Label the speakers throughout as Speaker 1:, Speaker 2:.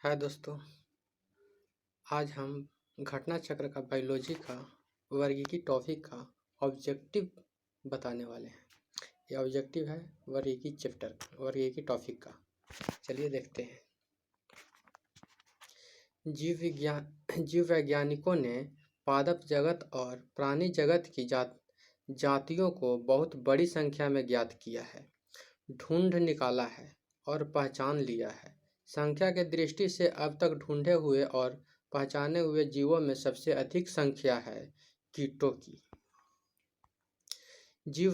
Speaker 1: हाय दोस्तों, आज हम घटना चक्र का बायोलॉजी का वर्गीकी टॉपिक का ऑब्जेक्टिव बताने वाले हैं। ये ऑब्जेक्टिव है वर्गीकी टॉपिक का। चलिए देखते हैं। जीव वैज्ञानिकों ने पादप जगत और प्राणी जगत की जातियों को बहुत बड़ी संख्या में ज्ञात किया है, ढूंढ निकाला है और पहचान लिया है। संख्या के दृष्टि से अब तक ढूंढे हुए और पहचाने हुए जीवों में सबसे अधिक संख्या है कीटों की। जीव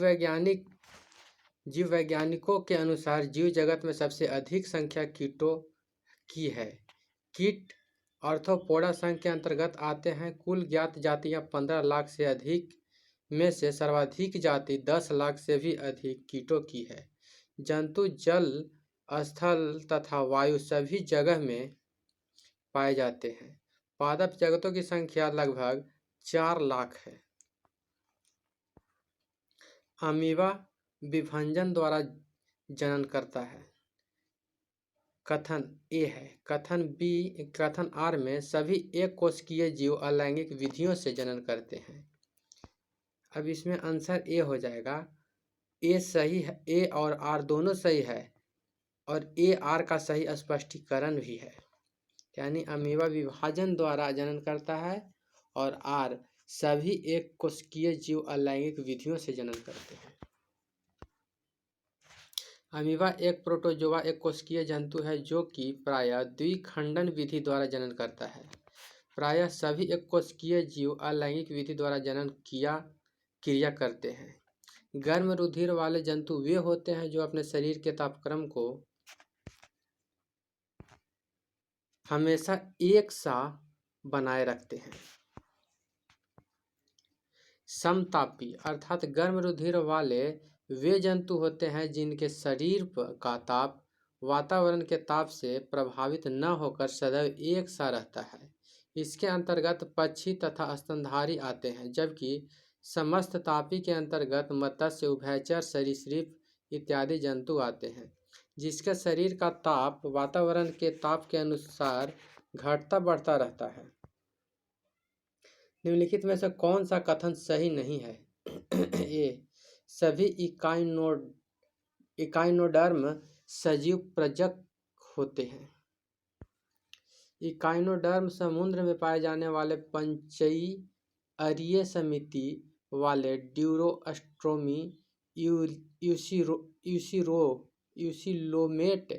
Speaker 1: वैज्ञानिकों के अनुसार जीव जगत में सबसे अधिक संख्या कीटों की है। कीट आर्थ्रोपोडा संघ के अंतर्गत आते हैं। कुल ज्ञात जातियां 15 लाख से अधिक में से सर्वाधिक जाति 10 लाख से भी अधिक कीटों की है। जंतु जल, स्थल तथा वायु सभी जगह में पाए जाते हैं। पादप जगतों की संख्या लगभग 4 लाख है। अमीबा विभंजन द्वारा जनन करता है। कथन ए है। कथन आर में सभी एक कोशिकीय जीव अलैंगिक विधियों से जनन करते हैं। अब इसमें आंसर ए हो जाएगा। ए सही है, ए और आर दोनों सही है और ए आर का सही स्पष्टीकरण भी है। यानी अमीबा विभाजन द्वारा जनन करता है और आर सभी एक कोशिकीय जीव अलैंगिक विधियों से जनन करते हैं। अमीबा एक प्रोटोजोआ एक कोशिकीय जंतु है जो कि प्रायः द्विखंडन विधि द्वारा जनन करता है। प्रायः सभी एक कोशिकीय जीव अलैंगिक विधि द्वारा जनन क्रिया करते हैं। गर्म रुधिर वाले जंतु वे होते हैं जो अपने शरीर के तापक्रम को हमेशा एक सा बनाए रखते हैं। समतापी अर्थात गर्म रुधिर वाले वे जंतु होते हैं जिनके शरीर का ताप वातावरण के ताप से प्रभावित न होकर सदैव एक सा रहता है। इसके अंतर्गत पक्षी तथा स्तनधारी आते हैं, जबकि समस्त तापी के अंतर्गत मत्स्य, उभयचर, सरीसृप इत्यादि जंतु आते हैं, जिसके शरीर का ताप वातावरण के ताप के अनुसार घटता बढ़ता रहता है। निम्नलिखित में से कौन सा कथन सही नहीं है? ए सभी इकाइनोडर्म सजीव प्रजक होते हैं। इकाइनोडर्म समुद्र में पाए जाने वाले पंचई अरीय समिति वाले ड्यूरोस्ट्रोमी यूसिलोमेट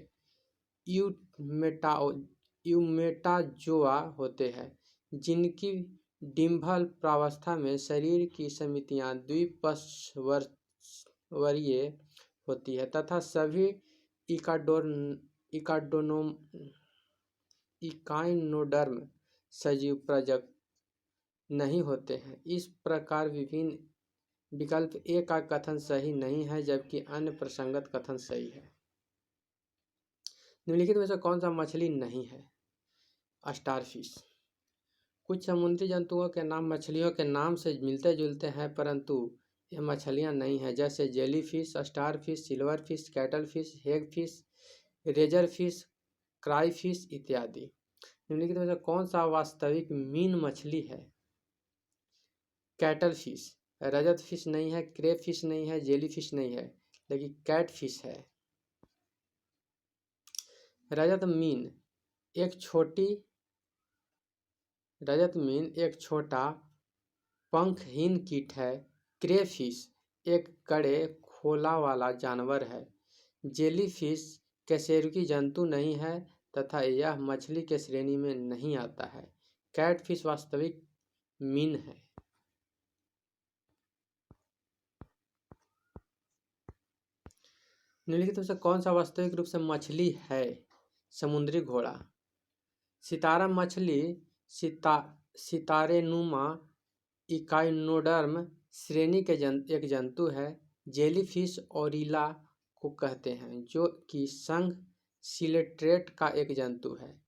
Speaker 1: यूमेटाजोआ होते हैं, जिनकी डिंभल प्रावस्था में शरीर की समितियां द्विपक्षवर्तीय होती है तथा सभी इकाइनोडर्म सजीव प्रजक नहीं होते हैं। इस प्रकार विकल्प ए का कथन सही नहीं है, जबकि अन्य प्रसंगत कथन सही है। निम्नलिखित में से कौन सा मछली नहीं है? स्टारफिश। कुछ समुद्री जंतुओं के नाम मछलियों के नाम से मिलते जुलते हैं, परंतु ये मछलियां नहीं हैं, जैसे जेलीफिश, स्टारफिश, सिल्वरफिश, कैटलफिश, हेगफिश, रेजरफिश, क्राइफिश इत्यादि। निम्नलिखित में से कौन सा वास्तविक मीन मछली है? कैटलफिश। रजतफिश नहीं है, क्रेफिश नहीं है, जेलीफिश नहीं है, लेकिन कैटफिश है। रजत मीन एक छोटा पंखहीन कीट है। क्रेफिश एक कड़े खोला वाला जानवर है। जेलीफिश कशेरुकी जंतु नहीं है तथा यह मछली के श्रेणी में नहीं आता है। कैटफिश वास्तविक मीन है। निम्नलिखित में से कौन सा वास्तविक रूप से मछली है? समुद्री घोड़ा। सितारा मछली सितारेनुमा इकाइनोडर्म श्रेणी के एक जंतु है। जेलीफिश ओरिला को कहते हैं, जो कि संघ सिलेट्रेट का एक जंतु है।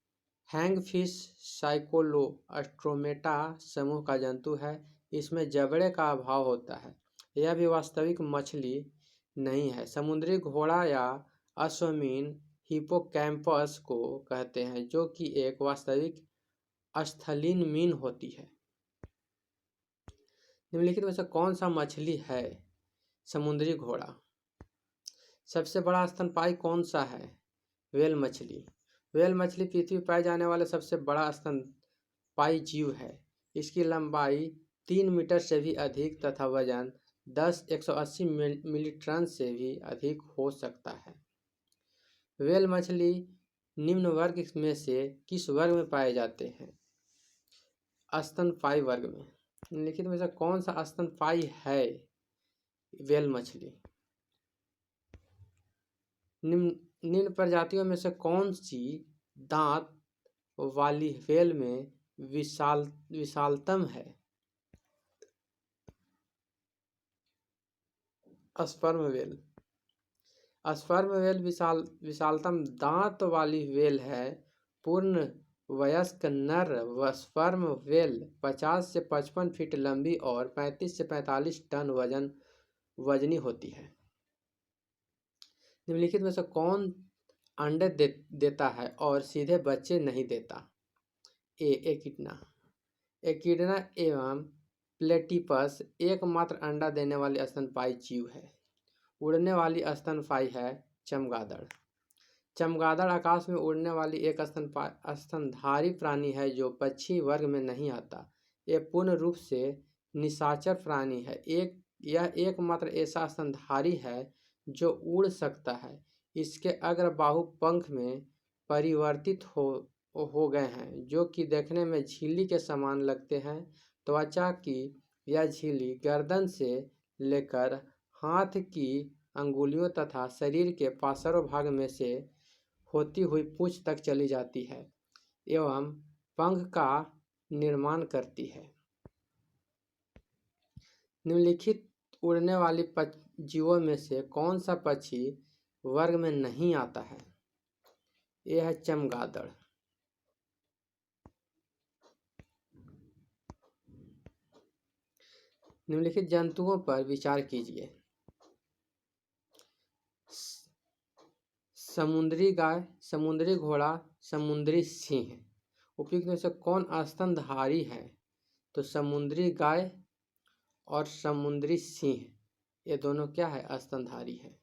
Speaker 1: हैंगफिश साइकोलोस्ट्रोमेटा समूह का जंतु है। इसमें जबड़े का अभाव होता है। यह भी वास्तविक मछली नहीं है। समुद्री घोड़ा या अश्वमीन हिपोकैम्पस को कहते हैं, जो कि एक वास्तविक स्थलीन मीन होती है। निम्नलिखित में से कौन सा मछली है? समुद्री घोड़ा। सबसे बड़ा स्तनपायी कौन सा है? व्हेल मछली। व्हेल मछली पृथ्वी पर पाए जाने वाले सबसे बड़ा स्तनपायी जीव है। इसकी लंबाई 3 मीटर से भी अधिक तथा वजन 180 मिलीटन से भी अधिक हो सकता है। व्हेल मछली निम्न वर्ग में से किस वर्ग में पाए जाते हैं? स्तनपायी वर्ग में। निम्नलिखित में से कौन सा स्तनपायी है? व्हेल मछली। निम्न प्रजातियों में से कौन सी दांत वाली व्हेल में विशालतम है? Sperm whale. स्पर्म व्हेल विशालतम दांत वाली व्हेल है। पूर्ण वयस्क नर स्पर्म व्हेल 50 से 55 फीट लंबी और 35 से 45 टन वजनी होती है। निम्नलिखित में से कौन अंडे देता है और सीधे बच्चे नहीं देता? एकिडना। एकिडना एवं प्लेटिपस एकमात्र अंडा देने वाली स्तनपायी जीव है। उड़ने वाली स्तनपायी है चमगादड़। चमगादड़ आकाश में उड़ने वाली एक स्तनधारी प्राणी है जो पक्षी वर्ग में नहीं आता। यह पूर्ण रूप से निशाचर प्राणी है। यह एकमात्र ऐसा स्तनधारी है जो उड़ सकता है। इसके अग्रबाहु पंख में परिवर्तित हो गए हैं, जो कि देखने में झिल्ली के समान लगते हैं। त्वचा की यह झिल्ली गर्दन से लेकर हाथ की अंगुलियों तथा शरीर के पार्श्व भाग में से होती हुई पूंछ तक चली जाती है एवं पंख का निर्माण करती है। निम्नलिखित उड़ने वाली जीवों में से कौन सा पक्षी वर्ग में नहीं आता है? यह है चमगादड़। निम्नलिखित जंतुओं पर विचार कीजिए। समुद्री गाय, समुद्री घोड़ा, समुद्री सिंह। उपयुक्त में से कौन स्तनधारी है? तो समुद्री गाय और समुद्री सिंह, ये दोनों क्या है? स्तनधारी है।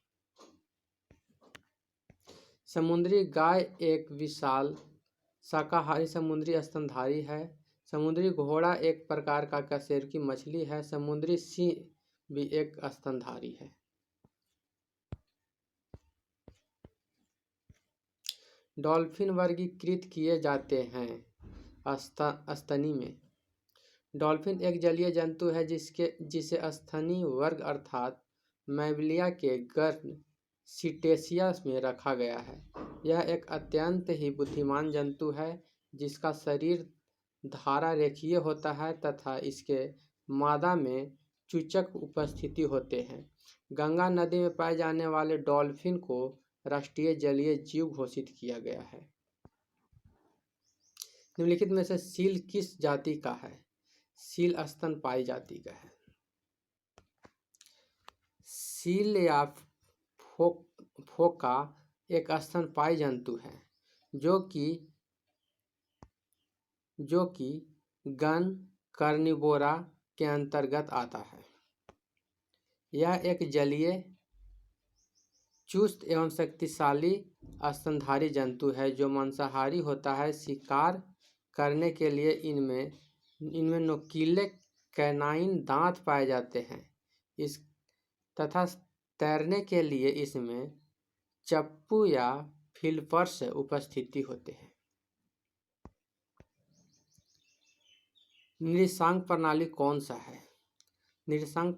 Speaker 1: समुद्री गाय एक विशाल शाकाहारी समुद्री स्तनधारी है। समुद्री घोड़ा एक प्रकार का कशेरुकी मछली है। समुद्री सिंह भी एक स्तनधारी है। डॉल्फिन वर्गीकृत किए जाते हैं स्तनी में। डॉल्फिन एक जलीय जंतु है जिसे स्तनी वर्ग अर्थात मैमलिया के गण सिटेशिया में रखा गया है। यह एक अत्यंत ही बुद्धिमान जंतु है जिसका शरीर धारा रेखीय होता है तथा इसके मादा में चूचक उपस्थिति होते हैं। गंगा नदी में पाए जाने वाले डॉल्फिन को राष्ट्रीय जलीय जीव घोषित किया गया है। निम्नलिखित में से सील किस जाति का है? सील स्तनपायी जाति का है। सील या फोका एक स्तनपायी जंतु है जो कि गण कार्निवोरा के अंतर्गत आता है। यह एक जलीय चुस्त एवं शक्तिशाली स्तनधारी जंतु है जो मांसाहारी होता है। शिकार करने के लिए इनमें नुकीले कैनाइन दांत पाए जाते हैं। तथा तैरने के लिए इसमें चप्पू या फिलिपर्स उपस्थिति होते हैं। निरसांग प्रणाली कौन सा है? निरसांग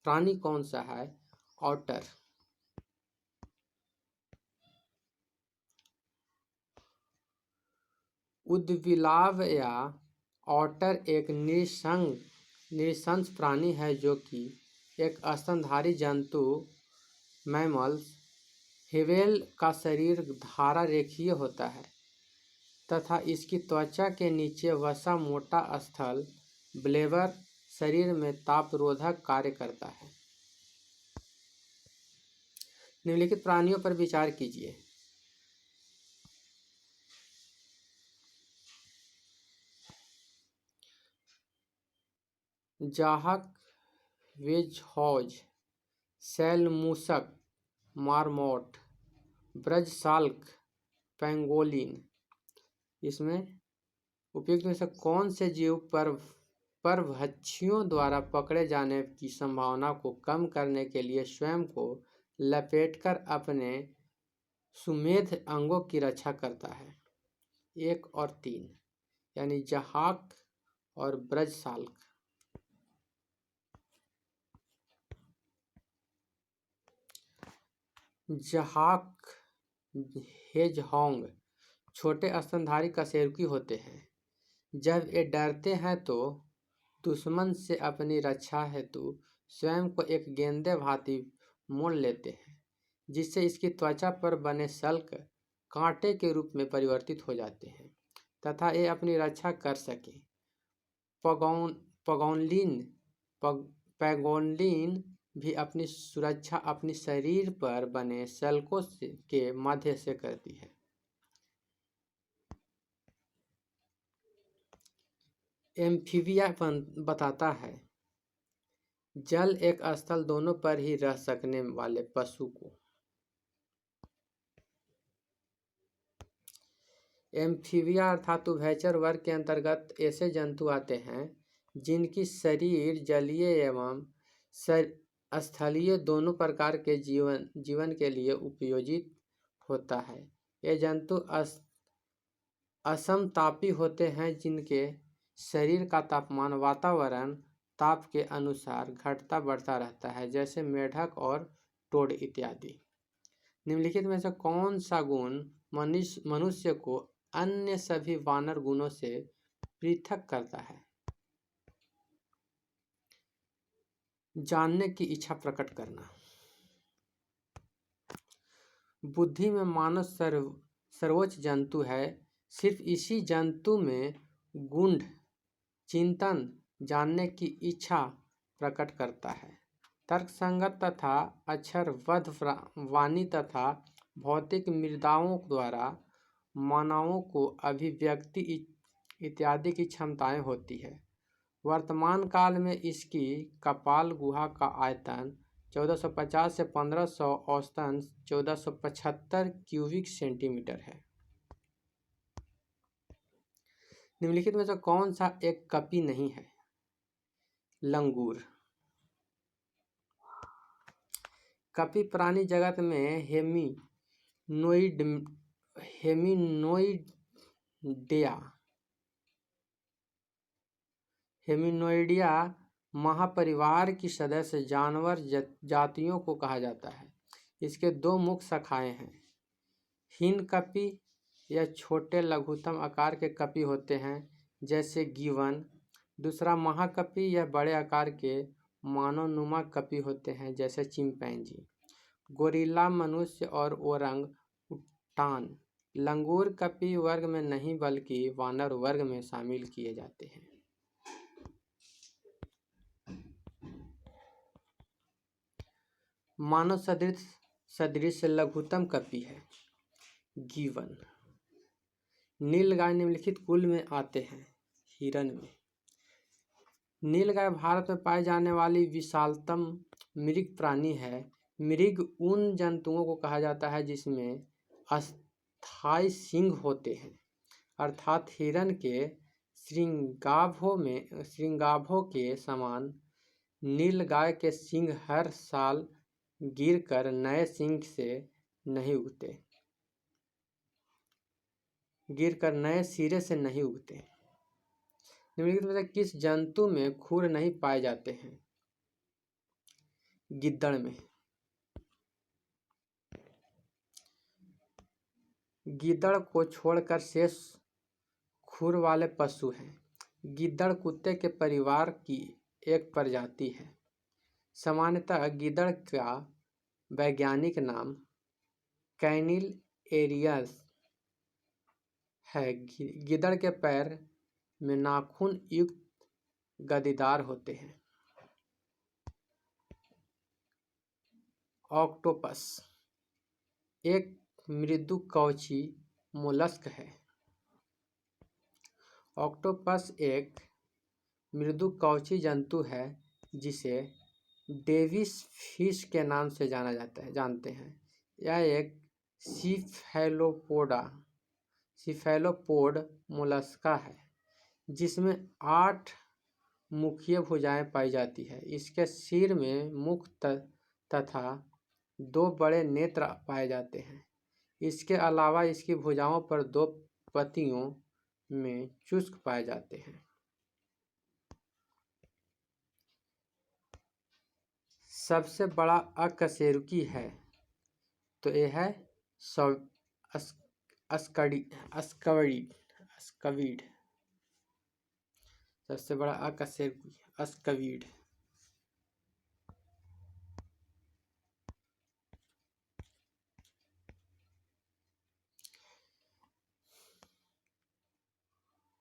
Speaker 1: प्राणी कौन सा है? ऑटर। उद्विलाव या ऑटर एक निरसंस प्राणी है जो कि एक स्तनधारी जंतु मैमल्स। व्हेल का शरीर धारा रेखीय होता है तथा इसकी त्वचा के नीचे वसा मोटा स्थल ब्लेबर शरीर में तापरोधक कार्य करता है। निम्नलिखित प्राणियों पर विचार कीजिए। जाहक, वेजहॉज, सैलमूसक, मार्मोट, ब्रजसाल्क, पेंगोलिन। इसमें उपयुक्त में से कौन से जीव परभक्षियों द्वारा पकड़े जाने की संभावना को कम करने के लिए स्वयं को लपेटकर अपने सुमेध अंगों की रक्षा करता है? 1 और 3 यानी जहाक और ब्रजसाल्क। जहाक हेजहॉग छोटे स्तनधारी कशेरुकी होते हैं। जब ये डरते हैं तो दुश्मन से अपनी रक्षा हेतु स्वयं को एक गेंदे भांति मोड़ लेते हैं, जिससे इसकी त्वचा पर बने शल्क कांटे के रूप में परिवर्तित हो जाते हैं तथा ये अपनी रक्षा कर सके। पैगोलिन भी अपनी सुरक्षा अपनी शरीर पर बने शल्कों के मध्य से करती है। एम्फीबिया बताता है जल एक स्थल दोनों पर ही रह सकने वाले पशु को। एम्फीबिया अर्थात उभयचर वर्ग के अंतर्गत ऐसे जंतु आते हैं जिनकी शरीर जलीय एवं स्थलीय दोनों प्रकार के जीवन के लिए उपयोजित होता है। ये जंतु असमतापी होते हैं, जिनके शरीर का तापमान वातावरण ताप के अनुसार घटता बढ़ता रहता है, जैसे मेढक और टोड इत्यादि। निम्नलिखित में से कौन सा गुण मनुष्य को अन्य सभी वानर गुणों से पृथक करता है? जानने की इच्छा प्रकट करना। बुद्धि में मानव सर्वोच्च जंतु है। सिर्फ इसी जंतु में गूढ़ चिंतन जानने की इच्छा प्रकट करता है। तर्कसंगत तथा अक्षरबद्ध वाणी तथा भौतिक मृदाओं द्वारा मानवों को अभिव्यक्ति इत्यादि की क्षमताएं होती है। वर्तमान काल में इसकी कपाल गुहा का आयतन 1450 से 1500 औसतन 1475 क्यूबिक सेंटीमीटर है। निम्नलिखित में से कौन सा एक कपी नहीं है? लंगूर। कपी प्राणी जगत में हेमिनोइडिया महापरिवार की सदस्य जानवर जातियों को कहा जाता है। इसके 2 मुख्य शाखाएं हैं। हीन कपी या छोटे लघुतम आकार के कपी होते हैं, जैसे गिवन। दूसरा महाकपी या बड़े आकार के मानवनुमा कपी होते हैं, जैसे चिंपैंजी, गोरिल्ला, मनुष्य और ओरंग उटान। लंगूर कपी वर्ग में नहीं बल्कि वानर वर्ग में शामिल किए जाते हैं। मानव सदृश लघुतम कपी है गिवन। नीलगाय निम्नलिखित कुल में आते हैं। हिरण में नीलगाय भारत में पाए जाने वाली विशालतम मृग प्राणी है। मृग उन जंतुओं को कहा जाता है जिसमें अस्थायी सींग होते हैं, अर्थात हिरण के श्रृंगाभों के समान नीलगाय के सींग हर साल गिरकर नए सिंह से नहीं उगते, सिरे से नहीं उगते। निम्नलिखित में से किस जंतु में खुर नहीं पाए जाते हैं? गिद्दड़ में। गिद्दड़ को छोड़कर शेष खुर वाले पशु हैं। गिद्दड़ कुत्ते के परिवार की एक प्रजाति है। सामान्यतः गिद्दड़ का वैज्ञानिक नाम कैनिल एरियस है। गिद्दड़ के पैर में नाखून युक्त गद्दीदार होते हैं। ऑक्टोपस एक मृदुकवची मोलस्क है। ऑक्टोपस एक मृदुकवची जंतु है जिसे डेविस फिश के नाम से जानते हैं। यह एक सीफेलोपोड मोलस्का है जिसमें 8 मुखीय भुजाएं पाई जाती है। इसके सिर में मुख तथा 2 बड़े नेत्र पाए जाते हैं। इसके अलावा इसकी भुजाओं पर 2 पत्तियों में चुस्क पाए जाते हैं। सबसे बड़ा अकशेरुकी है तो यह है अस्कविड। सबसे बड़ा अकशेरुकी अस्कविड।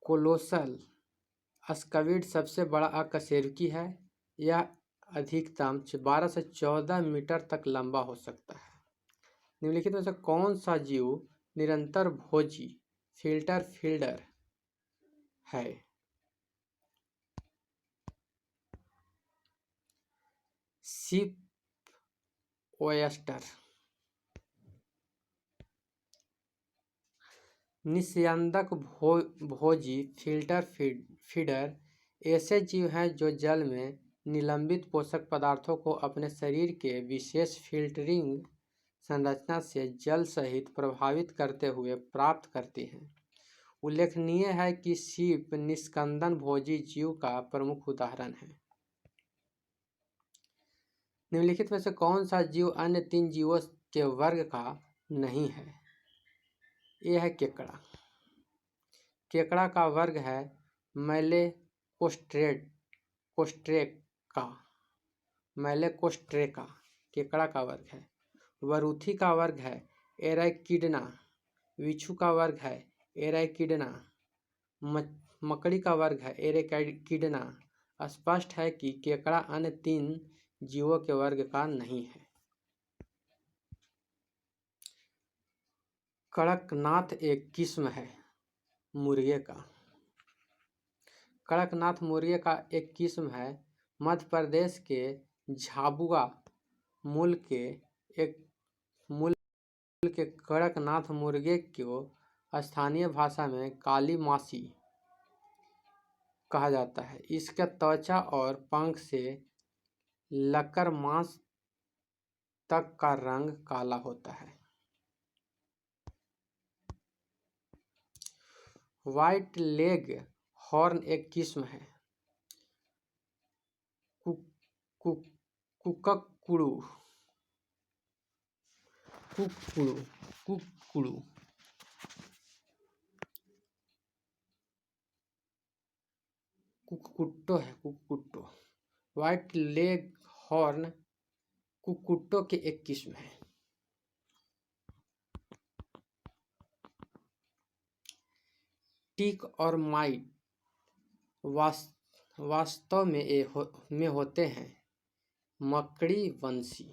Speaker 1: कोलोसल अस्कविड सबसे बड़ा अकशेरुकी है। यह अधिकतम 12 से 14 मीटर तक लंबा हो सकता है। निम्नलिखित में से कौन सा जीव निरंतर भोजी फिल्टर फीडर है? शिप ओयस्टर। निस्यंदक भोजी फिल्टर फीडर ऐसे जीव हैं जो जल में निलंबित पोषक पदार्थों को अपने शरीर के विशेष फिल्टरिंग संरचना से जल सहित प्रभावित करते हुए प्राप्त करती हैं। उल्लेखनीय है कि सीप निस्कंदन भोजी जीव का प्रमुख उदाहरण है। निम्नलिखित में से कौन सा जीव अन्य 3 जीवों के वर्ग का नहीं है? यह है केकड़ा। केकड़ा का वर्ग है मैलेकोस्ट्रेका। केकड़ा का वर्ग है। वरूथी का वर्ग है एराइकिडना। बिच्छू का वर्ग है एराइकिडना। मकड़ी का वर्ग है एराइकिडना। स्पष्ट है कि केकड़ा अन्य 3 जीवों के वर्ग का नहीं है। कड़कनाथ एक किस्म है मुर्गे का। कड़कनाथ मुर्गे का एक किस्म है। मध्य प्रदेश के झाबुआ मूल के कड़कनाथ मुर्गे को स्थानीय भाषा में काली मासी कहा जाता है। इसका त्वचा और पंख से लकर मांस तक का रंग काला होता है। व्हाइट लेग हॉर्न एक किस्म है कुक्कुड़ू कुक्कुटो। व्हाइट लेग हॉर्न कुक्कुटो के एक किस्म है। टिक और माइट वास्तव में होते हैं मकड़ी वंशी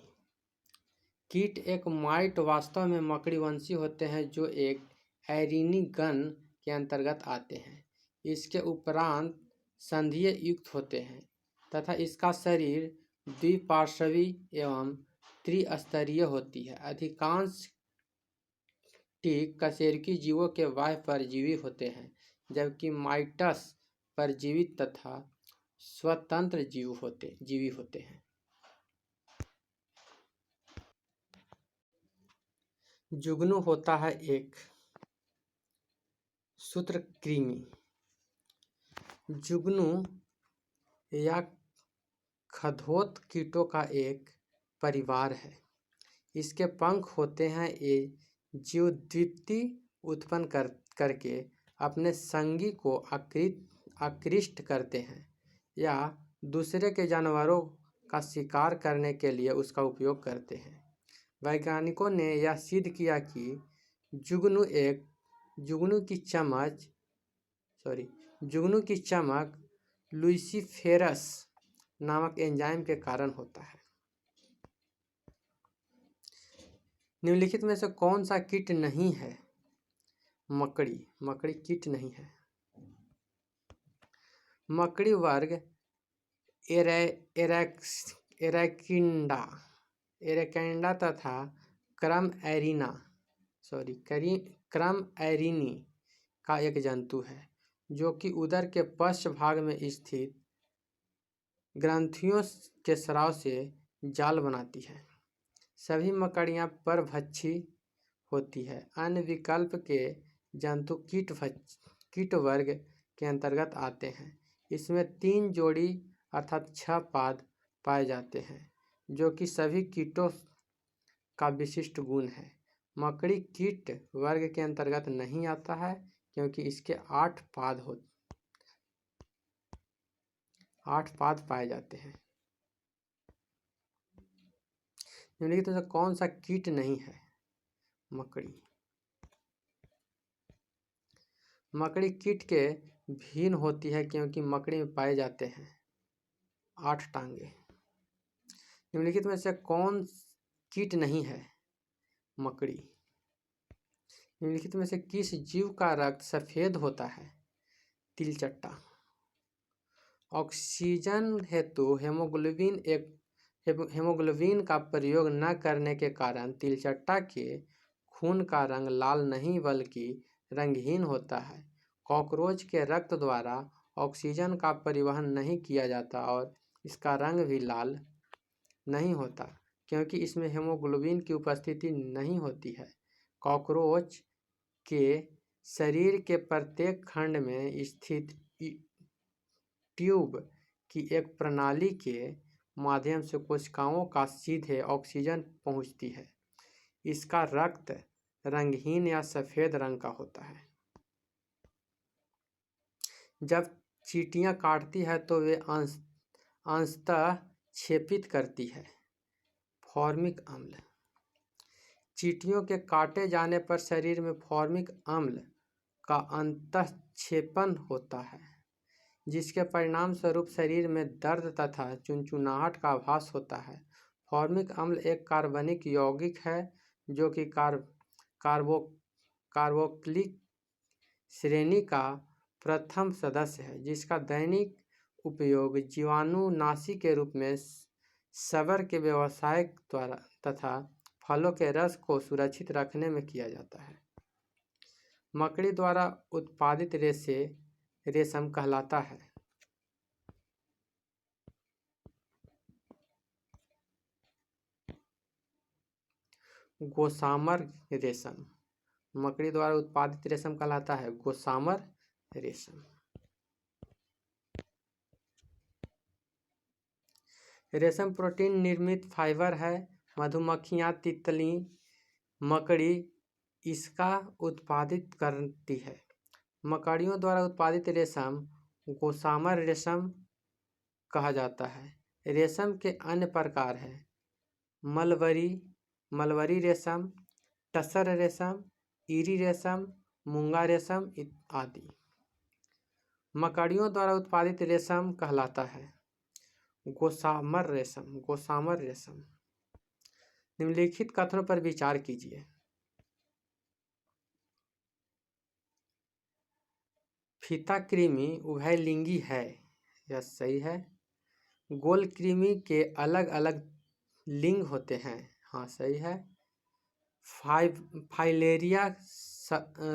Speaker 1: कीट। एक माइट वास्तव में मकड़ी वंशी होते हैं जो एक एरिनी गण के अंतर्गत आते हैं। इसके उपरांत संधिये युक्त होते हैं तथा इसका शरीर द्विपार्श्वी एवं त्रिस्तरीय होती है। अधिकांश टिक कशेरुकी जीवों के बाह्य परजीवी होते हैं जबकि माइटस परजीवी तथा स्वतंत्र जीवी होते हैं। जुगनू होता है एक सूत्रकृमि। जुगनू या खदोत कीटों का एक परिवार है। इसके पंख होते हैं। ये जीव द्वित्व उत्पन्न करके अपने संगी को आकृष्ट करते हैं या दूसरे के जानवरों का शिकार करने के लिए उसका उपयोग करते हैं। वैज्ञानिकों ने यह सिद्ध किया कि जुगनू की चमक लुसिफेरस नामक एंजाइम के कारण होता है। निम्नलिखित में से कौन सा कीट नहीं है? मकड़ी। मकड़ी कीट नहीं है। मकड़ी वर्ग एरेकिंडा एरेकिंडा तथा क्रम एरीनी का एक जंतु है जो कि उदर के पश्च भाग में स्थित ग्रंथियों के स्राव से जाल बनाती है। सभी मकड़ियाँ परभक्षी होती है। अन्य विकल्प के जंतु कीट वर्ग के अंतर्गत आते हैं। इसमें 3 जोड़ी अर्थात 6 पाद पाए जाते हैं जो कि सभी कीटों का विशिष्ट गुण है। मकड़ी कीट वर्ग के अंतर्गत नहीं आता है क्योंकि इसके 8 पाद पाए जाते हैं। निम्नलिखित में से कौन सा कीट नहीं है? मकड़ी। मकड़ी कीट के भिन्न होती है क्योंकि मकड़ी में पाए जाते हैं 8 टांगे। निम्नलिखित में से कौन कीट नहीं है? मकड़ी। निम्नलिखित में से किस जीव का रक्त सफेद होता है? तिलचट्टा। ऑक्सीजन हेतु हेमोग्लोबिन का प्रयोग न करने के कारण तिलचट्टा के खून का रंग लाल नहीं बल्कि रंगहीन होता है। कॉकरोच के रक्त द्वारा ऑक्सीजन का परिवहन नहीं किया जाता और इसका रंग भी लाल नहीं होता क्योंकि इसमें हेमोग्लोबिन की उपस्थिति नहीं होती है। कॉकरोच के शरीर के प्रत्येक खंड में स्थित ट्यूब की एक प्रणाली के माध्यम से कोशिकाओं का सीधे ऑक्सीजन पहुंचती है। इसका रक्त रंगहीन या सफेद रंग का होता है। जब चींटियां काटती है तो वे अंशतः क्षेपित करती है। फॉर्मिक अम्ल। चींटियों के काटे जाने पर शरीर में फॉर्मिक अम्ल का अंतःक्षेपण होता है जिसके परिणाम स्वरूप शरीर में दर्द तथा चुनचुनाहट का आभास होता है। फॉर्मिक अम्ल एक कार्बनिक यौगिक है जो कि कार्बोक्सिलिक श्रेणी का प्रथम सदस्य है जिसका दैनिक उपयोग जीवाणुनाशी के रूप में शबर के व्यवसाय द्वारा तथा फलों के रस को सुरक्षित रखने में किया जाता है। मकड़ी द्वारा उत्पादित रेशम कहलाता है। गोसामर रेशम। मकड़ी द्वारा उत्पादित रेशम कहलाता है गोसामर रेशम। रेशम प्रोटीन निर्मित फाइबर है। मधुमक्खियाँ, तितली, मकड़ी इसका उत्पादित करती है। मकड़ियों द्वारा उत्पादित रेशम गोसामर रेशम कहा जाता है। रेशम के अन्य प्रकार हैं मलबरी रेशम, टसर रेशम, इरी रेशम, मूंगा रेशम आदि। मकड़ियों द्वारा उत्पादित रेशम कहलाता है गोसामर रेशम। निम्नलिखित कथनों पर विचार कीजिए। फीता कृमि उभयलिंगी है, यह सही है। गोल कृमि के अलग अलग लिंग होते हैं, हाँ सही है। फाइलेरिया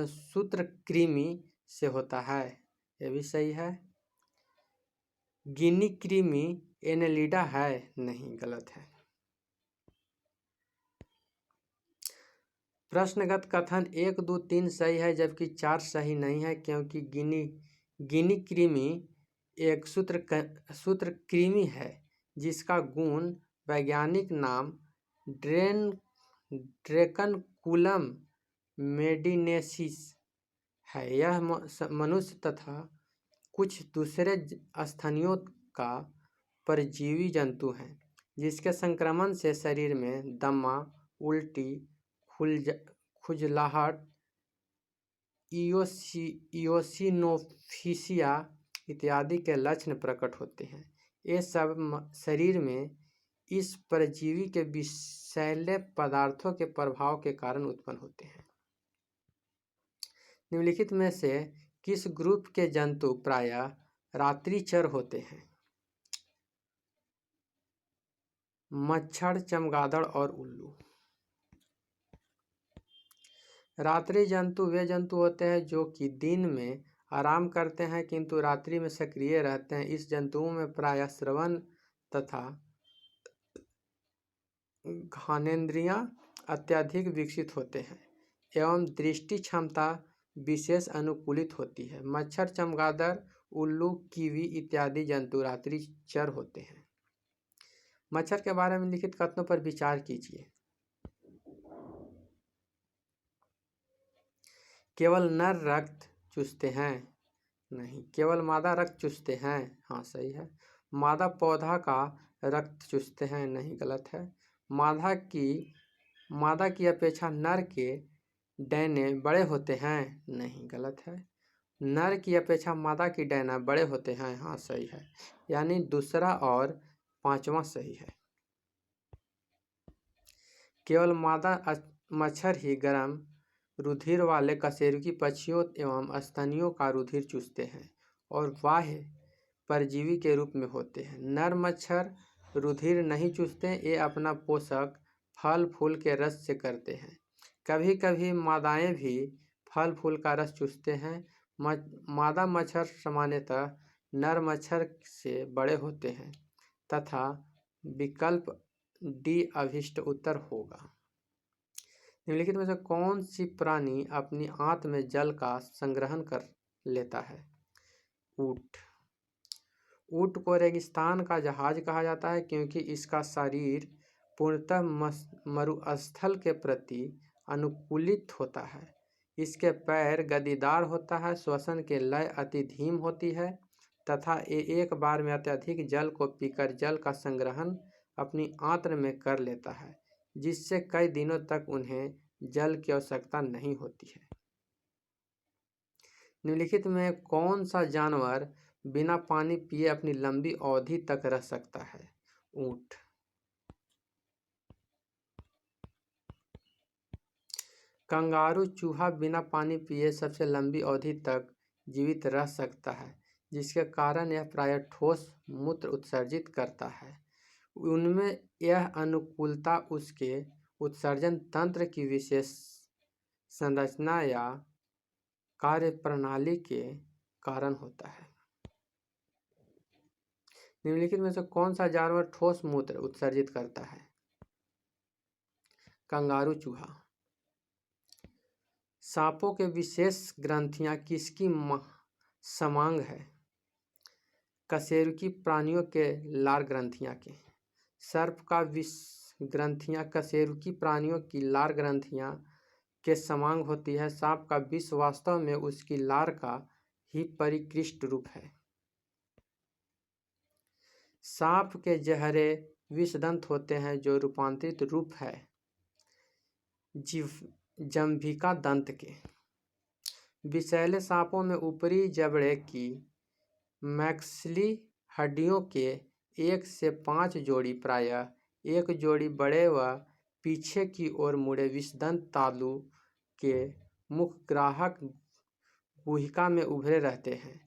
Speaker 1: सूत्रकृमि से होता है, यह भी सही है। गिनी कृमि एनेलिडा है, नहीं, गलत है। प्रश्नगत कथन 1, 2, 3 सही है जबकि 4 सही नहीं है क्योंकि गिनी कृमि एक सूत्रकृमि है जिसका गुण वैज्ञानिक नाम ड्रेकनकुलम मेडिनेसिस है। यह मनुष्य तथा कुछ दूसरे स्तनियों का परजीवी जंतु है जिसके संक्रमण से शरीर में दमा, उल्टी, खुजलाहट, इयोसिनोफिलिया इत्यादि के लक्षण प्रकट होते हैं। ये सब शरीर में इस परजीवी के विषैले पदार्थों के प्रभाव के कारण उत्पन्न होते हैं। निम्नलिखित में से किस ग्रुप के जंतु प्रायः रात्रिचर होते हैं? मच्छर, चमगादड़ और उल्लू। रात्रि जंतु वे जंतु होते हैं जो कि दिन में आराम करते हैं किंतु रात्रि में सक्रिय रहते हैं। इस जंतुओं में प्रायः श्रवण तथा घ्राणेंद्रियां अत्यधिक विकसित होते हैं एवं दृष्टि क्षमता विशेष अनुकूलित होती है। मच्छर, चमगादड़, उल्लू, कीवी इत्यादि जंतु रात्रिचर होते हैं। मच्छर के बारे में लिखित कथनों पर विचार कीजिए। केवल नर रक्त चूसते हैं? नहीं। केवल मादा रक्त चूसते हैं? हाँ, सही है। मादा पौधा का रक्त चूसते हैं? नहीं, गलत है। मादा की अपेक्षा नर के डैने बड़े होते हैं? नहीं, गलत है। नर की अपेक्षा मादा की डैना बड़े होते हैं? हाँ, सही है। यानी दूसरा और पांचवा सही है। केवल मादा मच्छर ही गर्म रुधिर वाले कशेरुकी पक्षियों एवं स्तनियों का रुधिर चूसते हैं और बाह्य परजीवी के रूप में होते हैं। नर मच्छर रुधिर नहीं चूसते, ये अपना पोषक फल फूल के रस से करते हैं। कभी कभी मादाएं भी फल फूल का रस चूसते हैं। मादा मच्छर सामान्यतः नर मच्छर से बड़े होते हैं तथा विकल्प डी अभिष्ट उत्तर होगा। निम्नलिखित में से कौन सी प्राणी अपनी आंत में जल का संग्रहण कर लेता है? ऊंट। ऊंट को रेगिस्तान का जहाज कहा जाता है क्योंकि इसका शरीर पूर्णतः मरुस्थल के प्रति अनुकूलित होता है। इसके पैर गद्दीदार होता है, श्वसन के लय अति धीम होती है तथा ये एक बार में अत्यधिक जल को पीकर जल का संग्रहण अपनी आंत्र में कर लेता है, जिससे कई दिनों तक उन्हें जल की आवश्यकता नहीं होती है। निम्नलिखित में कौन सा जानवर बिना पानी पिए अपनी लंबी अवधि तक रह सकता है? ऊंट। कंगारू चूहा बिना पानी पिए सबसे लंबी अवधि तक जीवित रह सकता है, जिसके कारण यह प्रायः ठोस मूत्र उत्सर्जित करता है। उनमें यह अनुकूलता उसके उत्सर्जन तंत्र की विशेष संरचना या कार्यप्रणाली के कारण होता है। निम्नलिखित में से कौन सा जानवर ठोस मूत्र उत्सर्जित करता है? कंगारू चूहा। सांपों के विशेष ग्रंथियां किसकी समांग है? कशेरुकी प्राणियों के लार ग्रंथियां के। सर्प का ग्रंथियां कशेरुकी प्राणियों की लार ग्रंथियां के समांग होती है। सांप का विष वास्तव में उसकी लार का ही परिकृष्ट रूप है। सांप के जहरे विषदंत होते हैं जो रूपांतरित रूप है जंभिका दंत के। विषैले सांपों में ऊपरी जबड़े की मैक्सली हड्डियों के 1 से 5 जोड़ी, प्रायः एक जोड़ी बड़े व पीछे की ओर मुड़े विषदंत तालु के मुखग्राहक गुहिका में उभरे रहते हैं।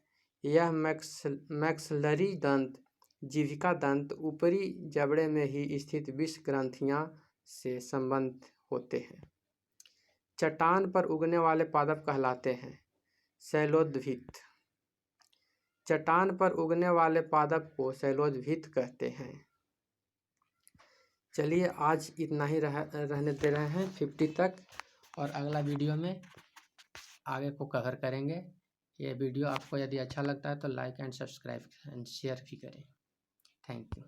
Speaker 1: यह मैक्सलरी दंत, जिह्विका दंत ऊपरी जबड़े में ही स्थित विष ग्रंथियां से संबद्ध होते हैं। चट्टान पर उगने वाले पादप कहलाते हैं शैलोद्भिद। चट्टान पर उगने वाले पादप को शैलोद्भिद कहते हैं। चलिए आज इतना ही रहने दे रहे हैं 50 तक, और अगला वीडियो में आगे को कवर करेंगे। ये वीडियो आपको यदि अच्छा लगता है तो like and subscribe and share भी करें। Thank you.